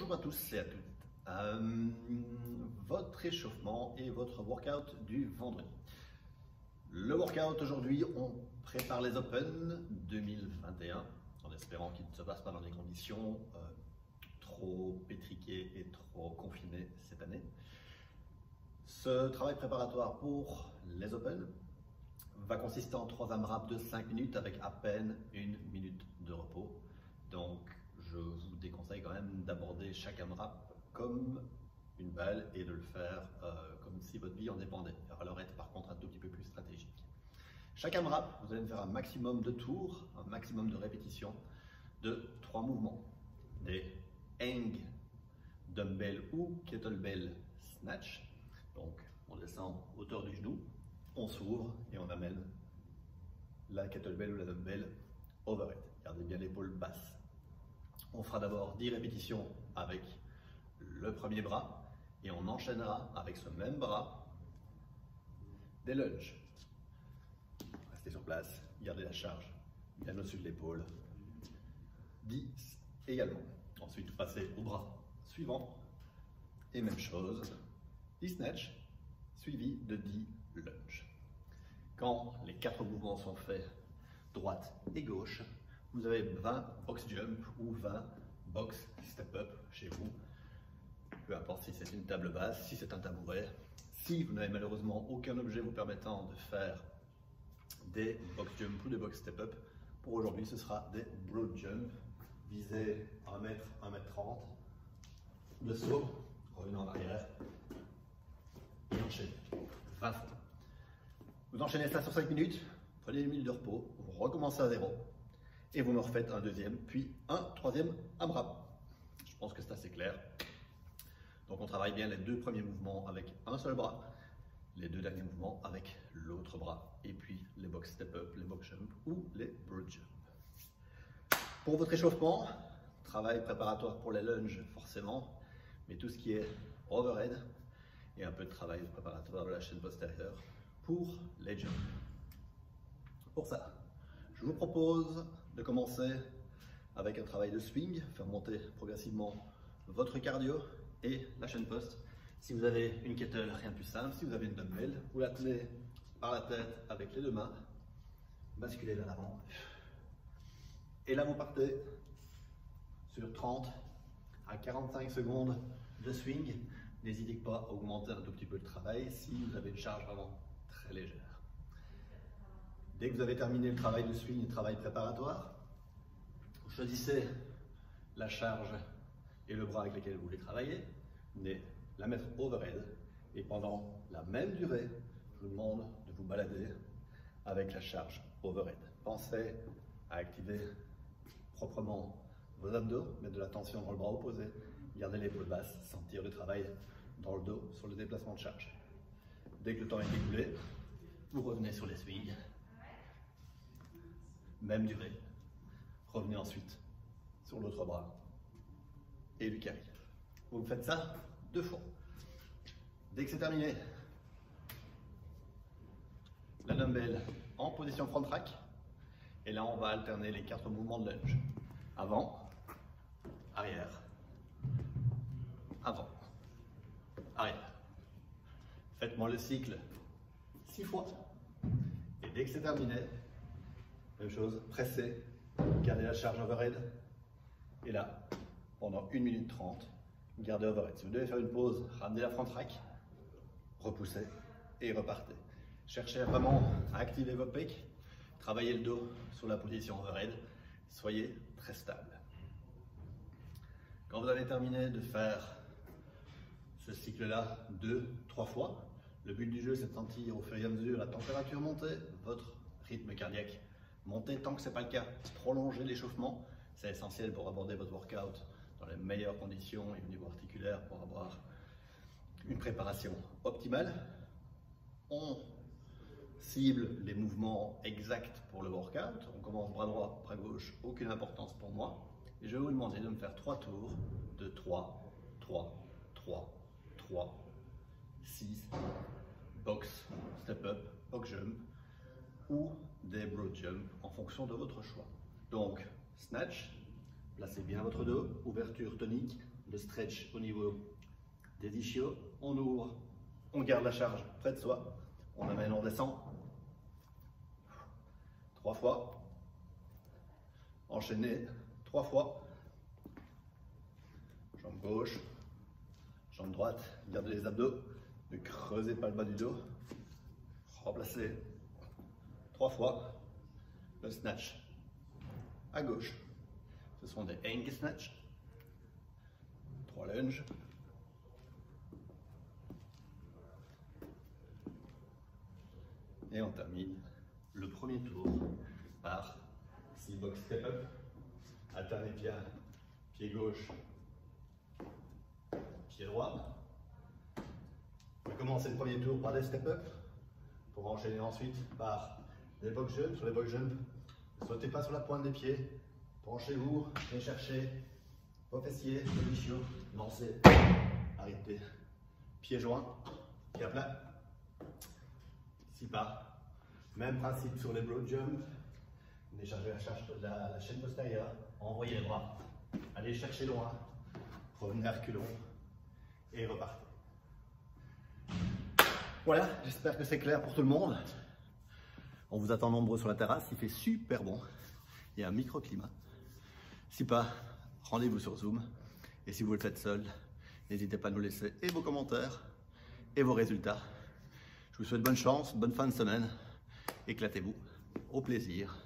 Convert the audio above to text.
Bonjour à tous et à toutes. Votre échauffement et votre workout du vendredi. Le workout aujourd'hui, on prépare les Open 2021 en espérant qu'il ne se passe pas dans des conditions trop pétriquées et trop confinées cette année. Ce travail préparatoire pour les Open va consister en 3 AMRAP de 5 minutes avec à peine 1 minute de repos. Donc, je vous déconseille quand même d'aborder chaque AMRAP comme une balle et de le faire comme si votre vie en dépendait. Il va falloir être par contre un tout petit peu plus stratégique. Chaque AMRAP, vous allez faire un maximum de tours, un maximum de répétitions de 3 mouvements. Des hang dumbbell ou kettlebell snatch. Donc, on descend hauteur du genou, on s'ouvre et on amène la kettlebell ou la dumbbell overhead. Gardez bien l'épaule basse. On fera d'abord 10 répétitions avec le premier bras et on enchaînera avec ce même bras des lunges. Restez sur place, gardez la charge bien au-dessus de l'épaule. 10 également. Ensuite, passez au bras suivant et même chose, 10 snatch suivi de 10 lunges. Quand les 4 mouvements sont faits, droite et gauche, vous avez 20 box jump ou 20 box step up chez vous. Peu importe si c'est une table basse, si c'est un tabouret. Si vous n'avez malheureusement aucun objet vous permettant de faire des box jump ou des box step up, pour aujourd'hui ce sera des broad jump. Visez 1 mètre, 1 mètre 30 de saut, revenez en arrière et enchaînez 20 fois. Vous enchaînez ça sur 5 minutes, prenez 1 minute de repos, vous recommencez à 0 et vous me refaites un deuxième, puis un troisième AMRAP. Je pense que c'est assez clair. Donc on travaille bien les 2 premiers mouvements avec un seul bras, les 2 derniers mouvements avec l'autre bras, et puis les box step up, les box jump ou les broad jump. Pour votre échauffement, travail préparatoire pour les lunges forcément, mais tout ce qui est overhead et un peu de travail préparatoire de la chaîne postérieure pour les jumps. Pour ça, je vous propose de commencer avec un travail de swing, faire monter progressivement votre cardio et la chaîne post. Si vous avez une kettle, rien de plus simple. Si vous avez une dumbbell, vous la tenez par la tête avec les 2 mains, basculez vers l'avant. Et là, vous partez sur 30 à 45 secondes de swing. N'hésitez pas à augmenter un tout petit peu le travail si vous avez une charge vraiment très légère. Dès que vous avez terminé le travail de swing et le travail préparatoire, vous choisissez la charge et le bras avec lesquels vous voulez travailler. Vous venez la mettre overhead et pendant la même durée, je vous demande de vous balader avec la charge overhead. Pensez à activer proprement vos abdos, mettre de la tension dans le bras opposé, gardez l'épaule basse, sentir le travail dans le dos sur le déplacement de charge. Dès que le temps est écoulé, vous revenez sur les swings. Même durée. Revenez ensuite sur l'autre bras et du carry. Vous faites ça 2 fois. Dès que c'est terminé, la dumbbell en position front rack. Et là, on va alterner les 4 mouvements de lunge. Avant, arrière, avant, arrière. Faites-moi le cycle 6 fois. Et dès que c'est terminé, même chose, pressez, gardez la charge overhead. Et là, pendant 1 minute 30, gardez overhead. Si vous devez faire une pause, ramenez la front rack, repoussez et repartez. Cherchez vraiment à activer vos pecs, travaillez le dos sur la position overhead, soyez très stable. Quand vous avez terminé de faire ce cycle-là 2-3 fois, le but du jeu c'est de sentir au fur et à mesure la température monter, votre rythme cardiaque monter. Tant que ce n'est pas le cas, prolongez l'échauffement. C'est essentiel pour aborder votre workout dans les meilleures conditions et au niveau articulaire pour avoir une préparation optimale. On cible les mouvements exacts pour le workout. On commence bras droit, bras gauche, aucune importance pour moi. Et je vais vous demander de me faire 3 tours de 3, 3, 3, 3, 6, box, step up, box jump ou des broad jump en fonction de votre choix. Donc, snatch, placez bien votre dos, ouverture tonique, le stretch au niveau des ischios. On ouvre, on garde la charge près de soi. On amène, on descend. 3 fois. Enchaînez 3 fois. Jambe gauche, jambe droite. Gardez les abdos. Ne creusez pas le bas du dos. Remplacez 3 fois le snatch à gauche. Ce sont des hang snatch. 3 lunges. Et on termine le premier tour par 6 box step up. Alternez pied gauche, pied droit. On va commencer le premier tour par des step up pour enchaîner ensuite par des box jumps. Sur les box jumps, ne sautez pas sur la pointe des pieds. Penchez-vous et cherchez vos fessiers, vos ischios. Lancez, arrêtez. Pieds joints, pieds à plat. 6 pas. Même principe sur les broad jumps. Déchargez la chaîne postérieure. Envoyez les bras. Allez chercher loin. Revenez à reculons. Et repartez. Voilà, j'espère que c'est clair pour tout le monde. On vous attend nombreux sur la terrasse. Il fait super bon. Il y a un microclimat. Si pas, rendez-vous sur Zoom. Et si vous le faites seul, n'hésitez pas à nous laisser et vos commentaires et vos résultats. Je vous souhaite bonne chance, bonne fin de semaine. Éclatez-vous. Au plaisir.